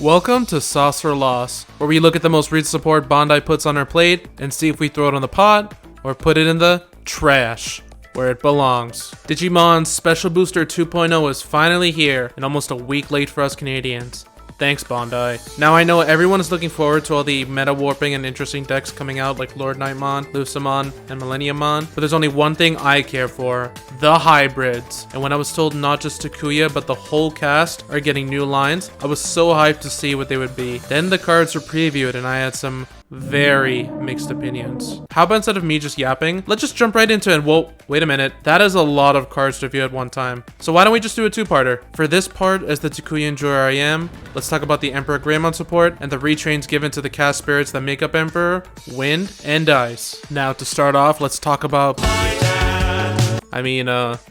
Welcome to Sauce or Loss, where we look at the most recent support Bandai puts on our plate and see if we throw it on the pot or put it in the trash, where it belongs. Digimon's Special Booster 2.0 is finally here, and almost a week late for us Canadians. Thanks, Bandai. Now I know everyone is looking forward to all the meta warping and interesting decks coming out like Lord Knightmon, Lucamon, and Millenniummon, but there's only one thing I care for: the hybrids. And when I was told not just Takuya but the whole cast are getting new lines, I was so hyped to see what they would be. Then the cards were previewed and I had some very mixed opinions. How about instead of me just yapping, let's just jump right into it. Whoa, wait a minute. That is a lot of cards to review at one time. So why don't we just do a two-parter? For this part, as the Takuya enjoyer I am, let's talk about the Emperorgreymon support and the retrains given to the cast spirits that make up Emperor, Wind, and Ice. Now to start off, let's talk about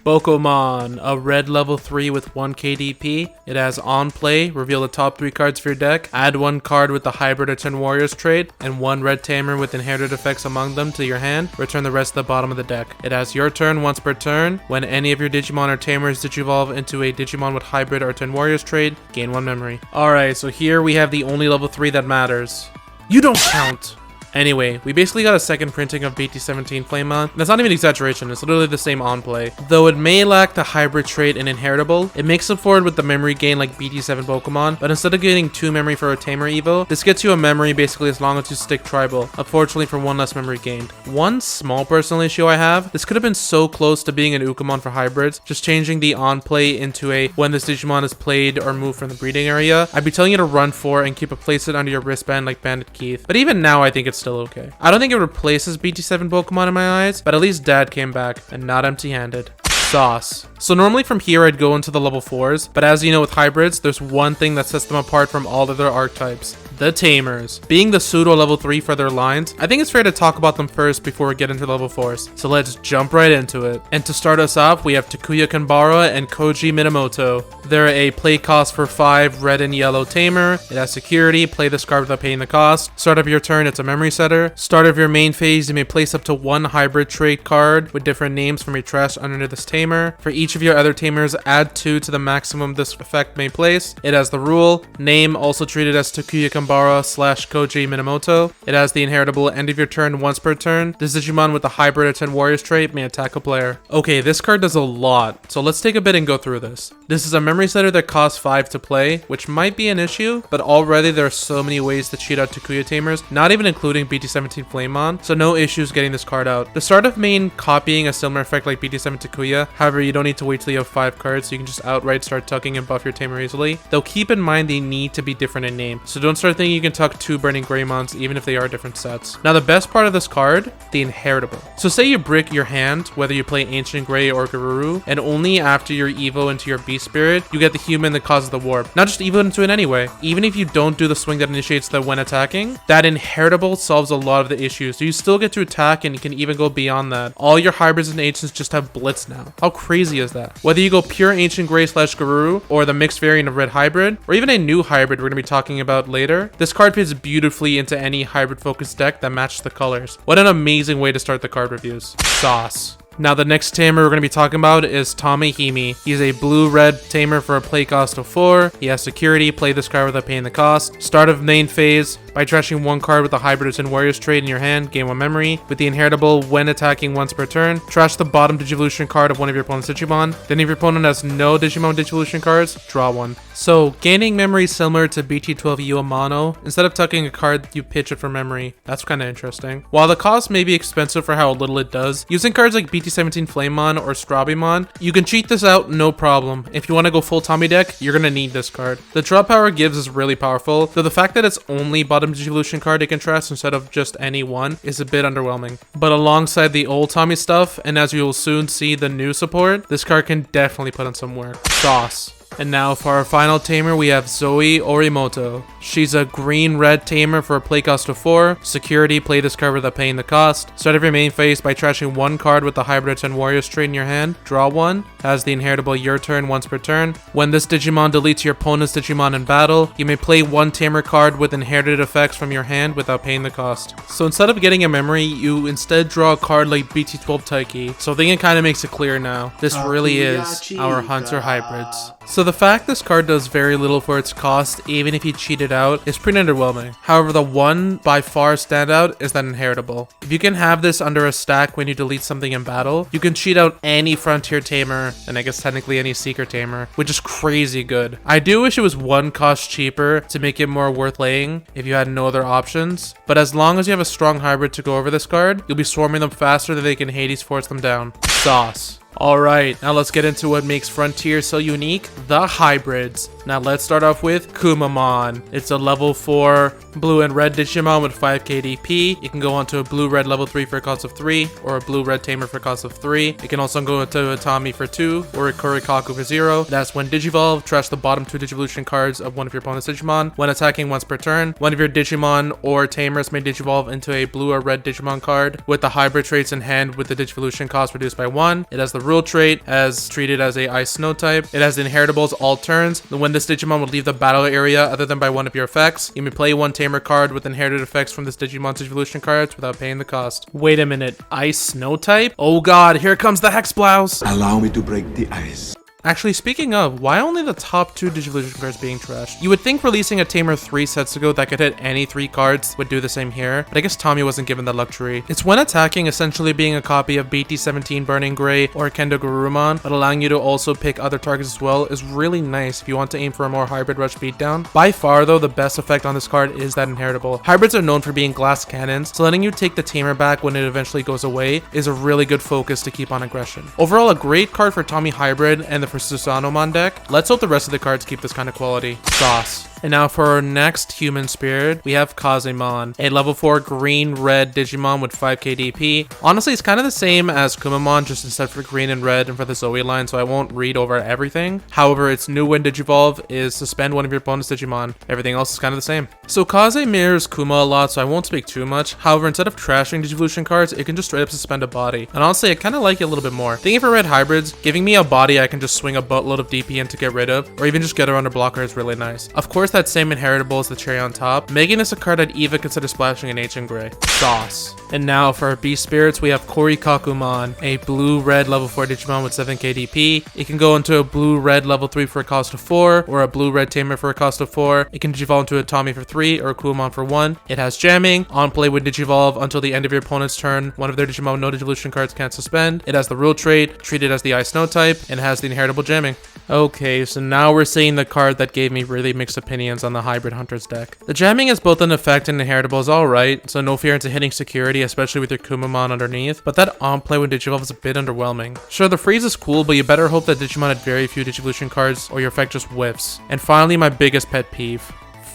Bokomon, a red level 3 with 1 KDP. It has on play, reveal the top 3 cards for your deck, add 1 card with the Hybrid or 10 Warriors trait, and 1 red tamer with inherited effects among them to your hand, return the rest to the bottom of the deck. It has your turn once per turn. When any of your Digimon or tamers digivolve into a Digimon with Hybrid or 10 Warriors trait, gain 1 memory. Alright, so here we have the only level 3 that matters. You don't count! Anyway, we basically got a second printing of BT18 Flamemon, and that's not even exaggeration, it's literally the same on play. Though it may lack the hybrid trait and inheritable, it makes up for it with the memory gain like BT7 Pokemon, but instead of getting 2 memory for a Tamer Evo, this gets you a memory basically as long as you stick tribal, unfortunately for 1 less memory gained. One small personal issue I have, this could have been so close to being an Ukamon for hybrids, just changing the on play into a when this Digimon is played or moved from the breeding area. I'd be telling you to run 4 and keep a placeit under your wristband like Bandit Keith, but even now I think it's still okay. I don't think it replaces BT7 Pokemon in my eyes, but at least Dad came back, and not empty-handed. Sauce. So normally from here I'd go into the level 4s, but as you know with hybrids, there's one thing that sets them apart from all other archetypes: the tamers. Being the pseudo level 3 for their lines, I think it's fair to talk about them first before we get into level 4s. So let's jump right into it. And to start us off, we have Takuya Kanbara and Koji Minamoto. They're a play cost for 5 red and yellow tamer. It has security, play this card without paying the cost. Start of your turn, it's a memory setter. Start of your main phase, you may place up to 1 hybrid trait card with different names from your trash under this tamer. For each of your other tamers, add 2 to the maximum this effect may place. It has the rule, name also treated as Takuya Kanbara / Koji Minamoto. It has the inheritable end of your turn once per turn. This Digimon with the Hybrid or 10 Warriors trait may attack a player. Okay, this card does a lot, so let's take a bit and go through this. This is a memory setter that costs 5 to play, which might be an issue, but already there are so many ways to cheat out Takuya tamers, not even including BT18 Flamemon, so no issues getting this card out. The start of main copying a similar effect like BT7 Takuya, however you don't need to wait till you have 5 cards, so you can just outright start tucking and buff your tamer easily. Though keep in mind they need to be different in name, so don't start thinking you can tuck 2 Burning Greymons even if they are different sets. Now the best part of this card, the inheritable. So say you brick your hand, whether you play Ancient Grey or Garuru, and only after your Evo into your Beast Spirit, you get the human that causes the warp. Not just Evo into it anyway. Even if you don't do the swing that initiates the when attacking, that inheritable solves a lot of the issues. So you still get to attack and you can even go beyond that. All your hybrids and ancients just have Blitz now. How crazy is that? Whether you go pure Ancient Grey / Garuru, or the mixed variant of Red Hybrid, or even a new hybrid we're going to be talking about later, this card fits beautifully into any hybrid focused deck that matches the colors. What an amazing way to start the card reviews. Sauce. Now the next tamer we're going to be talking about is Tommy Himi. He's a blue-red tamer for a play cost of 4. He has security, play this card without paying the cost. Start of main phase, by trashing 1 card with the Hybrid and Warriors trait in your hand, gain 1 memory. With the inheritable, when attacking once per turn, trash the bottom Digivolution card of one of your opponent's Digimon. Then if your opponent has no Digimon Digivolution cards, draw 1. So gaining memory is similar to BT12 Amano. Instead of tucking a card, you pitch it for memory. That's kind of interesting. While the cost may be expensive for how little it does, using cards like BT18 Flamemon or Strabimon, you can cheat this out no problem. If you want to go full Tommy deck, you're going to need this card. The draw power it gives is really powerful, though the fact that it's only bottom Digivolution card it can trash instead of just any one is a bit underwhelming. But alongside the old Tommy stuff, and as you will soon see the new support, this card can definitely put in some work. Sauce. And now for our final tamer, we have Zoe Orimoto. She's a green-red tamer for a play cost of 4. Security, play this card without paying the cost. Start of your main phase by trashing 1 card with the Hybrid and Warriors trait in your hand. Draw 1. Has the inheritable your turn once per turn. When this Digimon deletes your opponent's Digimon in battle, you may play 1 tamer card with inherited effects from your hand without paying the cost. So instead of getting a memory, you instead draw a card like BT12 Taiki. So I think it kind of makes it clear now. This really is our Hunter Hybrids. So So the fact this card does very little for its cost, even if you cheat it out, is pretty underwhelming. However, the one by far standout is that inheritable. If you can have this under a stack when you delete something in battle, you can cheat out any frontier tamer, and I guess technically any seeker tamer, which is crazy good. I do wish it was one cost cheaper to make it more worth laying if you had no other options, but as long as you have a strong hybrid to go over this card, you'll be swarming them faster than they can Hades force them down. Sauce. Alright, now let's get into what makes Frontier so unique, the hybrids. Now let's start off with Kumamon. It's a level 4 blue and red Digimon with 5 KDP. It can go onto a blue-red level 3 for a cost of 3, or a blue-red tamer for a cost of 3. It can also go into a Tommy for 2, or a Cory Kuman for 0. That's when Digivolve, trash the bottom 2 Digivolution cards of one of your opponent's Digimon. When attacking once per turn, one of your Digimon or Tamers may Digivolve into a blue or red Digimon card with the hybrid traits in hand with the Digivolution cost reduced by 1. It has the rule trait as treated as a Ice Snow type. It has the inheritables all turns. When this Digimon will leave the battle area other than by one of your effects, you may play one Tamer card with inherited effects from this Digimon's Digivolution cards without paying the cost. Wait a minute, Ice Snow type? Oh god, here comes the Hex Blouse! Allow me to break the ice. Actually, speaking of, why only the top 2 Digivolution cards being trashed? You would think releasing a Tamer 3 sets ago that could hit any 3 cards would do the same here, but I guess Tommy wasn't given that luxury. It's when attacking essentially being a copy of BT18 Burning Gray or Kendogarurumon, but allowing you to also pick other targets as well is really nice if you want to aim for a more hybrid rush beatdown. By far though, the best effect on this card is that inheritable. Hybrids are known for being glass cannons, so letting you take the Tamer back when it eventually goes away is a really good focus to keep on aggression. Overall, a great card for Tommy Hybrid and the Susanoomon deck. Let's hope the rest of the cards keep this kind of quality. Sauce. And now for our next human spirit, we have Kazemin, a level 4 green-red Digimon with 5 KDP. Honestly, it's kind of the same as Kumamon, just instead for green and red and for the Zoe line, so I won't read over everything. However, its new when Digivolve is suspend one of your opponent's Digimon. Everything else is kind of the same. So Kaze mirrors Kuma a lot, so I won't speak too much. However, instead of trashing Digivolution cards, it can just straight up suspend a body. And honestly, I kind of like it a little bit more. Thinking for red hybrids, giving me a body I can just swing a buttload of DP in to get rid of, or even just get around a blocker is really nice. Of course, that same inheritable is the cherry on top, making this a card I'd even consider splashing in Ancient Gray. Sauce. And now for our beast spirits, we have Cory Kuman, a blue-red level 4 Digimon with 7 KDP. It can go into a blue-red level 3 for a cost of 4, or a blue-red tamer for a cost of 4. It can digivolve into a Tommy for 3, or a Kumamon for 1. It has jamming. On play when digivolve until the end of your opponent's turn, one of their Digimon no Digivolution cards can't suspend. It has the rule trait, treated as the Ice Snow type, and has the inheritable jamming. Okay, so now we're seeing the card that gave me really mixed opinions on the Hybrid Hunters deck. The jamming is both an effect and inheritable is alright, so no fear into hitting security, especially with your Kumamon underneath, but that on-play when Digivolve is a bit underwhelming. Sure, the freeze is cool, but you better hope that Digimon had very few Digivolution cards, or your effect just whiffs. And finally, my biggest pet peeve.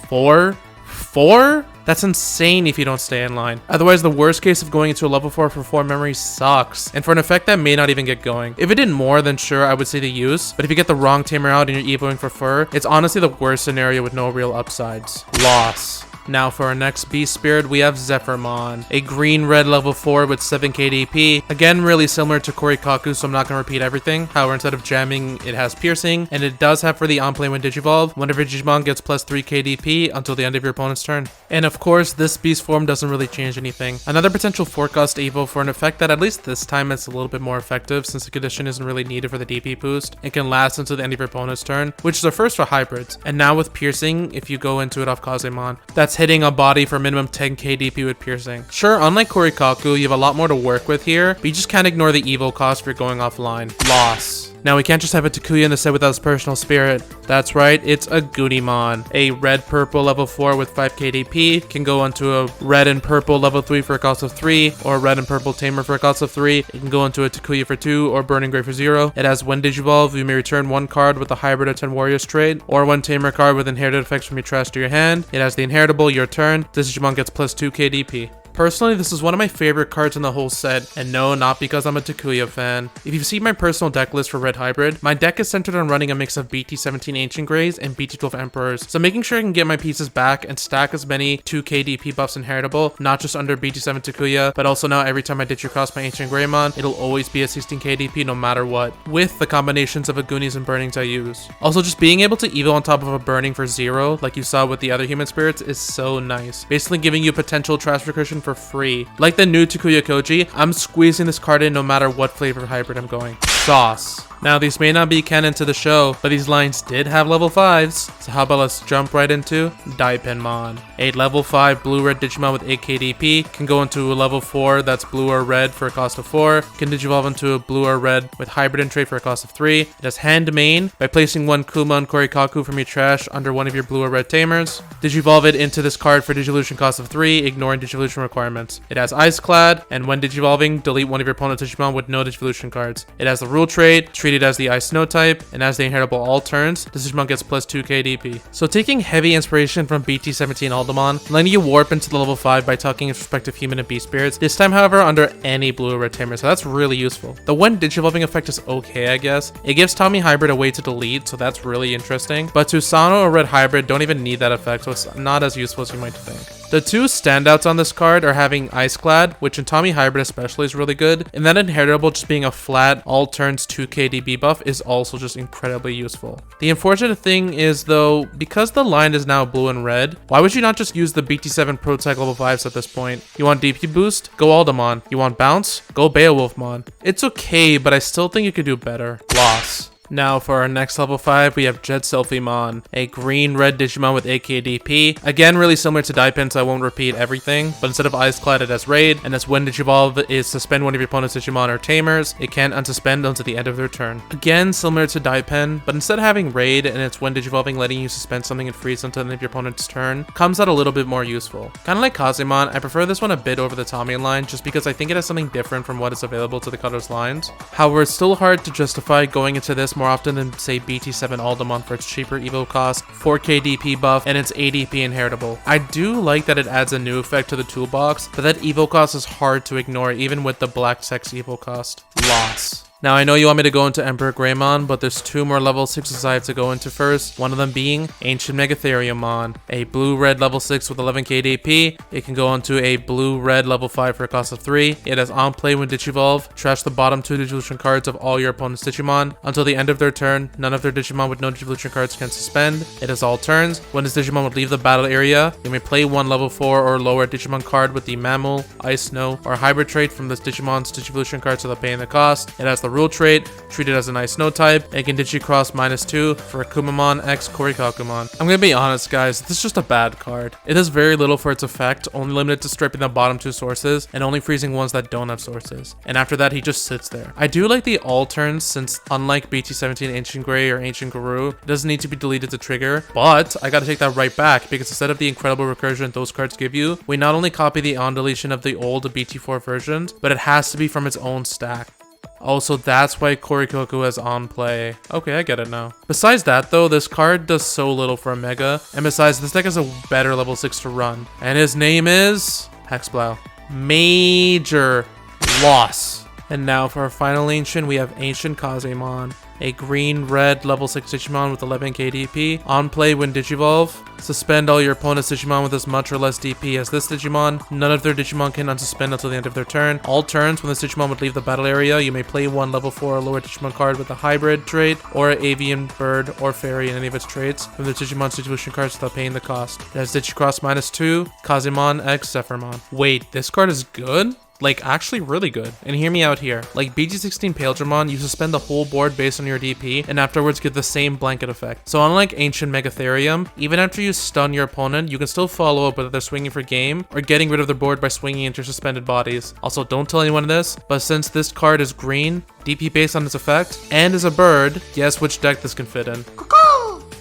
4? 4? That's insane if you don't stay in line. Otherwise, the worst case of going into a level 4 for 4 memory sucks. And for an effect that may not even get going. If it did more, then sure, I would say the use. But if you get the wrong tamer out and you're evoing for fur, it's honestly the worst scenario with no real upsides. Loss. Now for our next beast spirit, we have Zephyron, a green-red level 4 with 7 KDP. Again, really similar to Cory Kuman, so I'm not going to repeat everything. However, instead of jamming, it has piercing, and it does have for the on-play when Digivolve, whenever Digimon gets plus 3 KDP until the end of your opponent's turn. And of course, this beast form doesn't really change anything. Another potential 4-cost evo for an effect that at least this time is a little bit more effective since the condition isn't really needed for the DP boost and can last until the end of your opponent's turn, which is a first for hybrids. And now with piercing, if you go into it off Kazemin, that's hitting a body for minimum 10 KDP with piercing. Sure, unlike Cory Kuman, you have a lot more to work with here, but you just can't ignore the evo cost if you're going offline. Loss. Now we can't just have a Takuya in the set without his personal spirit. That's right, it's a Digimon. A red-purple level 4 with 5 KDP, can go onto a red and purple level 3 for a cost of 3, or a red and purple tamer for a cost of 3. It can go into a Takuya for 2, or Burning Gray for 0. It has when Digivolve, you may return 1 card with the Hybrid or 10 Warriors trait, or 1 tamer card with inherited effects from your trash to your hand. It has the inheritable, your turn. This Digimon gets plus 2 KDP. Personally, this is one of my favorite cards in the whole set, and no, not because I'm a Takuya fan. If you've seen my personal deck list for Red Hybrid, my deck is centered on running a mix of BT17 Ancient Greys and BT12 Emperors, so making sure I can get my pieces back and stack as many 2 KDP buffs inheritable, not just under BT7 Takuya, but also now every time I ditch across my Ancient Greymon, it'll always be a 16 KDP no matter what, with the combinations of Aguni's and Burnings I use. Also, just being able to evo on top of a Burning for 0, like you saw with the other human spirits, is so nice, basically giving you potential trash recursion for free. Like the new Takuya Koji, I'm squeezing this card in no matter what flavor hybrid I'm going. Sauce. Now, these may not be canon to the show, but these lines did have level 5s, so how about let's jump right into Penmon. A level 5 blue-red Digimon with 8 KDP can go into a level 4 that's blue or red for a cost of 4, can digivolve into a blue or red with hybrid and trait for a cost of 3. It has hand main by placing one Kumon Cory Kuman from your trash under one of your blue or red tamers. Digivolve it into this card for digivolution cost of 3, ignoring digivolution requirements. It has Ice Clad, and when digivolving, delete one of your opponent's Digimon with no digivolution cards. It has the rule trait, treated as the Ice Snow type, and as the inheritable all turns, this Digimon gets plus 2 KDP. So taking heavy inspiration from BT18 Aldemon, letting you warp into the level 5 by tucking its respective human and beast spirits, this time however under any blue or red tamer, so that's really useful. The when digivolving effect is okay, I guess. It gives Tommy Hybrid a way to delete, so that's really interesting, but Susano or Red Hybrid don't even need that effect, so it's not as useful as you might think. The two standouts on this card are having Ice Clad, which in Tommy Hybrid especially is really good, and that inheritable just being a flat all turns 2 KDB buff is also just incredibly useful. The unfortunate thing is though, because the line is now blue and red, why would you not just use the BT7 Prototype level 5s at this point? You want DP boost? Go Aldemon. You want bounce? Go Beowulfmon. It's okay, but I still think you could do better. Loss. Now for our next level 5, we have Selfon, a green-red Digimon with 8 KDP. Again, really similar to Daipen, so I won't repeat everything, but instead of Ice Clad, it has Raid, and its when Digivolve is suspend one of your opponent's Digimon or Tamers. It can't unsuspend until the end of their turn. Again, similar to Daipen, but instead of having Raid and its when Digivolving letting you suspend something and freeze until the end of your opponent's turn, comes out a little bit more useful. Kinda like Kazemin, I prefer this one a bit over the Tommy line, just because I think it has something different from what is available to the Cutters lines. However, it's still hard to justify going into this more often than say BT7 Aldemon for its cheaper evo cost, 4k DP buff, and its ADP inheritable. I do like that it adds a new effect to the toolbox, but that evo cost is hard to ignore even with the Black Sex evo cost. Loss. Now, I know you want me to go into Emperorgreymon, but there's 2 more level 6s I have to go into first, one of them being Ancient Megatheriumon, a blue-red level 6 with 11 KDP. It can go into a blue-red level 5 for a cost of 3. It has on play when Digivolve, trash the bottom 2 Digivolution cards of all your opponent's Digimon. Until the end of their turn, none of their Digimon with no Digivolution cards can suspend. It has all turns. When this Digimon would leave the battle area, you may play one level 4 or lower Digimon card with the Mammal, Ice Snow, or Hybrid trait from this Digimon's Digivolution cards without paying the cost. It has the rule trait, treated as an Ice Snow type, and can Digicross -2 for a Kumamon x Cory Kuman. I'm gonna be honest guys, this is just a bad card. It does very little for its effect, only limited to stripping the bottom 2 sources, and only freezing ones that don't have sources. And after that, he just sits there. I do like the all turns, since unlike BT17 Ancient Grey or Ancient Guru, it doesn't need to be deleted to trigger, but I gotta take that right back, because instead of the incredible recursion those cards give you, we not only copy the on deletion of the old BT4 versions, but it has to be from its own stack. Also, that's why Cory Kuman has on play. Okay, I get it now. Besides that though, this card does so little for a Mega, and besides, this deck has a better level 6 to run. And his name is Hexblow. Major loss. And now for our final Ancient, we have Ancient Kazemin, a green-red level 6 Digimon with 11 KDP. On play when Digivolve, suspend all your opponent's Digimon with as much or less DP as this Digimon. None of their Digimon can unsuspend until the end of their turn. All turns, when this Digimon would leave the battle area, you may play one level 4 or lower Digimon card with a Hybrid trait, or an Avian Bird or Fairy in any of its traits from the Digimon's Digivolution cards without paying the cost. It has Digicross -2, Kazemon x Zephyron. Wait, this card is good? Like, actually really good. And hear me out here. Like BT16 Paledramon, you suspend the whole board based on your DP, and afterwards get the same blanket effect. So unlike Ancient Megatherium, even after you stun your opponent, you can still follow up whether they're swinging for game, or getting rid of their board by swinging into your suspended bodies. Also, don't tell anyone this, but since this card is green, DP based on its effect, and is a bird, guess which deck this can fit in.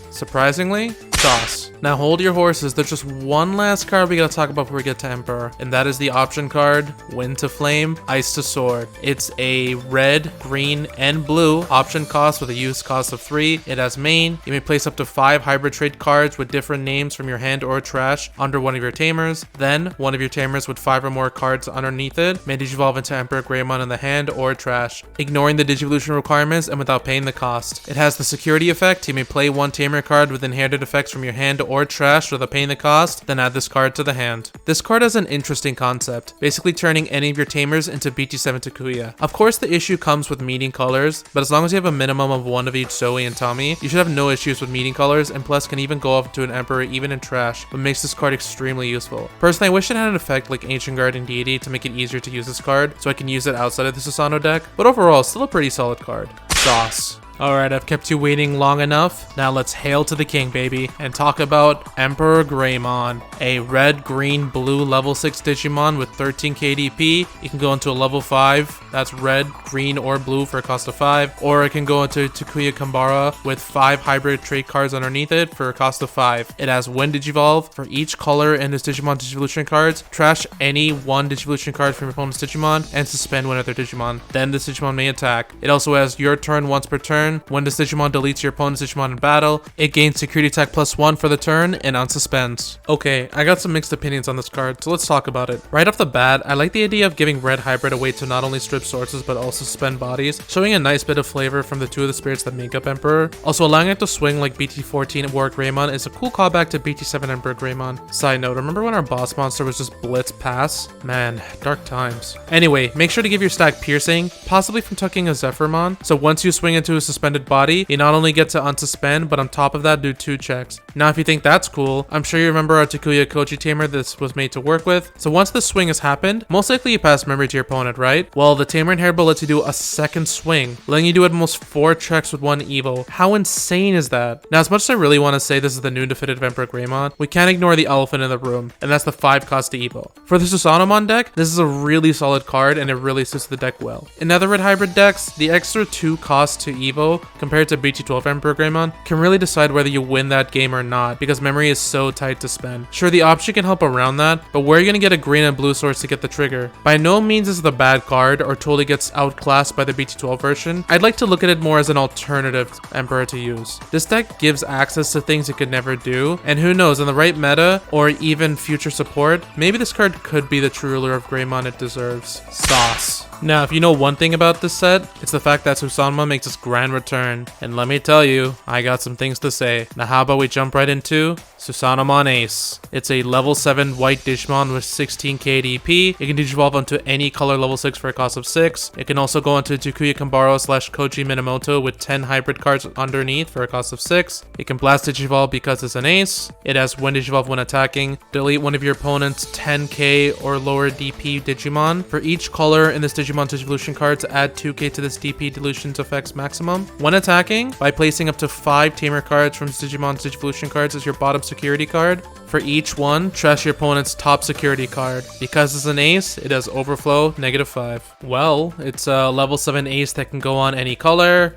Surprisingly, sauce. Now hold your horses, there's just one last card we gotta talk about before we get to Emperor, and that is the option card, Wind to Flame, Ice to Sword. It's a red, green, and blue option cost with a use cost of 3. It has main. You may place up to 5 hybrid trait cards with different names from your hand or trash under one of your tamers. Then, one of your tamers with 5 or more cards underneath it may digivolve into Emperorgreymon in the hand or trash, ignoring the digivolution requirements and without paying the cost. It has the security effect. You may play one tamer card with inherited effects from your hand or trash with a pain in the cost, then add this card to the hand. This card has an interesting concept, basically turning any of your tamers into BT7 Takuya. Of course, the issue comes with meeting colors, but as long as you have a minimum of one of each Zoe and Tommy, you should have no issues with meeting colors, and plus can even go up to an Emperor even in trash, but makes this card extremely useful. Personally, I wish it had an effect like Ancient Guardian Deity to make it easier to use this card, so I can use it outside of the Susano deck, but overall, still a pretty solid card. Sauce. Alright, I've kept you waiting long enough. Now let's hail to the king, baby, and talk about Emperorgreymon, a red, green, blue level 6 Digimon with 13 KDP. You can go into a level 5, that's red, green, or blue for a cost of 5, or it can go into Takuya Kanbara with 5 hybrid trait cards underneath it for a cost of 5. It has Wind Digivolve for each color in this Digimon Digivolution cards. Trash any one Digivolution card from your opponent's Digimon and suspend one of their Digimon. Then this Digimon may attack. It also has your turn once per turn. When this Digimon deletes your opponent's Digimon in battle, it gains security attack +1 for the turn and unsuspends. Okay, I got some mixed opinions on this card, so let's talk about it. Right off the bat, I like the idea of giving red hybrid a way to not only strip sources but also suspend bodies, showing a nice bit of flavor from the two of the spirits that make up Emperor. Also, allowing it to swing like BT14 Emperorgreymon is a cool callback to BT7 Emperorgreymon. Side note, remember when our boss monster was just Blitz Pass? Man, dark times. Anyway, make sure to give your stack piercing, possibly from tucking a Zephyron, so once you swing into a suspended body, you not only get to unsuspend, but on top of that, do 2 checks. Now, if you think that's cool, I'm sure you remember our Takuya Koji tamer this was made to work with. So once the swing has happened, most likely you pass memory to your opponent, right? Well, the tamer inheritable lets you do a second swing, letting you do almost 4 checks with 1 evo. How insane is that? Now, as much as I really want to say this is the new definitive Emperorgreymon, we can't ignore the elephant in the room, and that's the 5 cost to evo. For the Susanoomon deck, this is a really solid card, and it really suits the deck well. In other red hybrid decks, the extra 2 cost to evo compared to BT12 Emperorgreymon can really decide whether you win that game or not, because memory is so tight to spend. Sure, the option can help around that, but where are you going to get a green and blue source to get the trigger? By no means is it a bad card or totally gets outclassed by the BT12 version. I'd like to look at it more as an alternative Emperor to use. This deck gives access to things it could never do, and who knows, in the right meta or even future support, maybe this card could be the true ruler of Greymon it deserves. Sauce. Now, if you know one thing about this set, it's the fact that Susanoomon makes its grand return. And let me tell you, I got some things to say. Now, how about we jump right into Suman Ace. It's a level 7 white Digimon with 16 KDP. It can digivolve onto any color level 6 for a cost of 6. It can also go into Takuya Kanbara / Koji Minamoto with 10 hybrid cards underneath for a cost of 6. It can blast digivolve because it's an ace. It has Wind Digivolve when attacking. Delete one of your opponent's 10k or lower DP Digimon. For each color in this Digimon Digivolution cards, add 2k to this DP Dilution's effects maximum. When attacking, by placing up to 5 tamer cards from Digimon Digivolution cards as your bottom security card. For each one, trash your opponent's top security card. Because it's an ace, it has overflow, -5. Well, it's a level 7 ace that can go on any color.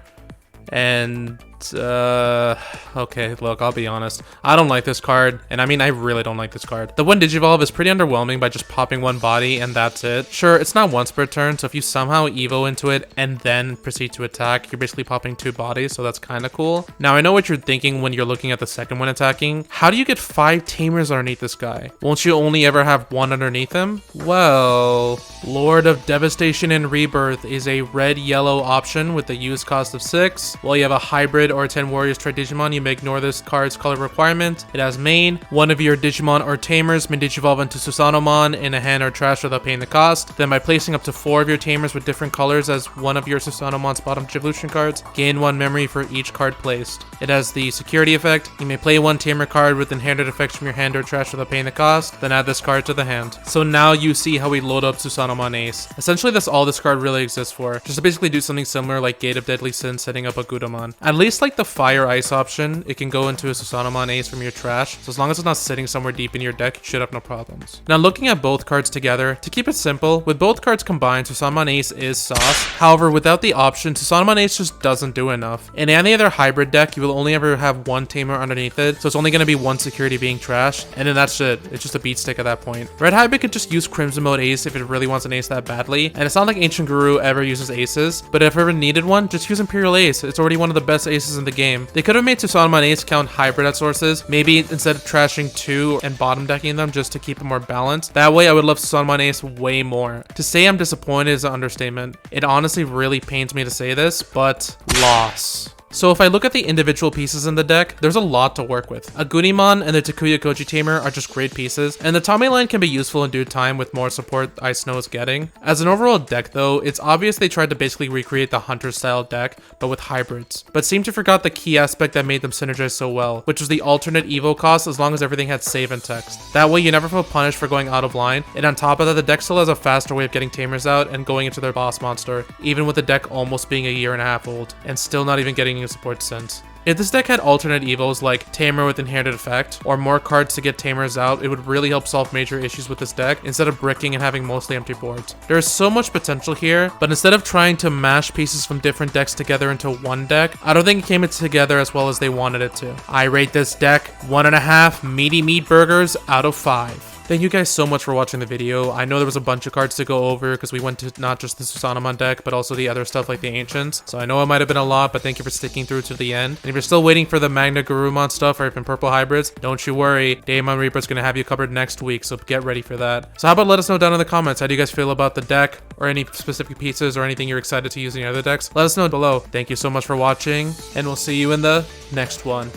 And okay, look, I'll be honest. I don't like this card, and I mean, I really don't like this card. The Wind Digivolve is pretty underwhelming by just popping one body, and that's it. Sure, it's not once per turn, so if you somehow evo into it and then proceed to attack, you're basically popping 2 bodies, so that's kind of cool. Now, I know what you're thinking when you're looking at the second one attacking. How do you get 5 tamers underneath this guy? Won't you only ever have 1 underneath him? Well, Lord of Devastation and Rebirth is a red-yellow option with a use cost of 6. While you have a hybrid or 10 warriors trait Digimon, you may ignore this card's color requirement. It has main. One of your Digimon or tamers may digivolve into Susanoomon in a hand or trash without paying the cost. Then by placing up to 4 of your tamers with different colors as one of your Susanoomon's bottom Digivolution cards, gain 1 memory for each card placed. It has the security effect. You may play 1 tamer card with inherited effects from your hand or trash without paying the cost, then add this card to the hand. So now you see how we load up Susanoomon Ace. Essentially, that's all this card really exists for. Just to basically do something similar like Gate of Deadly Sin setting up a Gudamon. At least like the Fire Ice option, it can go into a Susanoomon Ace from your trash, so as long as it's not sitting somewhere deep in your deck, you should have no problems. Now, looking at both cards together, to keep it simple, with both cards combined, Susanoomon Ace is sauce. However, without the option, Susanoomon Ace just doesn't do enough. In any other hybrid deck, you will only ever have 1 tamer underneath it, so it's only going to be 1 security being trashed, and then that's it. It's just a beat stick at that point. Red Hybrid could just use Crimson Mode Ace if it really wants an ace that badly, and it's not like Ancient Guru ever uses aces, but if ever needed one, just use Imperial Ace. It's already one of the best aces in the game. They could have made Susanoomon Ace count hybrid at sources, maybe instead of trashing 2 and bottom decking them just to keep it more balanced. That way I would love Susanoomon Ace way more. To say I'm disappointed is an understatement. It honestly really pains me to say this, but loss. So if I look at the individual pieces in the deck, there's a lot to work with. A Gunimon and the Takuya Tamer are just great pieces, and the Tame line can be useful in due time with more support Ice Snow is getting. As an overall deck though, it's obvious they tried to basically recreate the Hunter style deck, but with hybrids, but seemed to forgot the key aspect that made them synergize so well, which was the alternate evo cost as long as everything had save and text. That way you never feel punished for going out of line, and on top of that, the deck still has a faster way of getting tamers out and going into their boss monster, even with the deck almost being a year and a half old, and still not even getting any support since. If this deck had alternate evos like Tamer with inherited effect, or more cards to get tamers out, it would really help solve major issues with this deck instead of bricking and having mostly empty boards. There is so much potential here, but instead of trying to mash pieces from different decks together into one deck, I don't think it came together as well as they wanted it to. I rate this deck 1.5 meaty meat burgers out of 5. Thank you guys so much for watching the video. I know there was a bunch of cards to go over because we went to not just the Susanoomon deck, but also the other stuff like the Ancients. So I know it might have been a lot, but thank you for sticking through to the end. And if you're still waiting for the Magna Garurumon stuff or even Purple Hybrids, don't you worry. Daemon Reaper's going to have you covered next week, so get ready for that. So how about let us know down in the comments, how do you guys feel about the deck or any specific pieces or anything you're excited to use in your other decks? Let us know below. Thank you so much for watching, and we'll see you in the next one.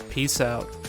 Peace out.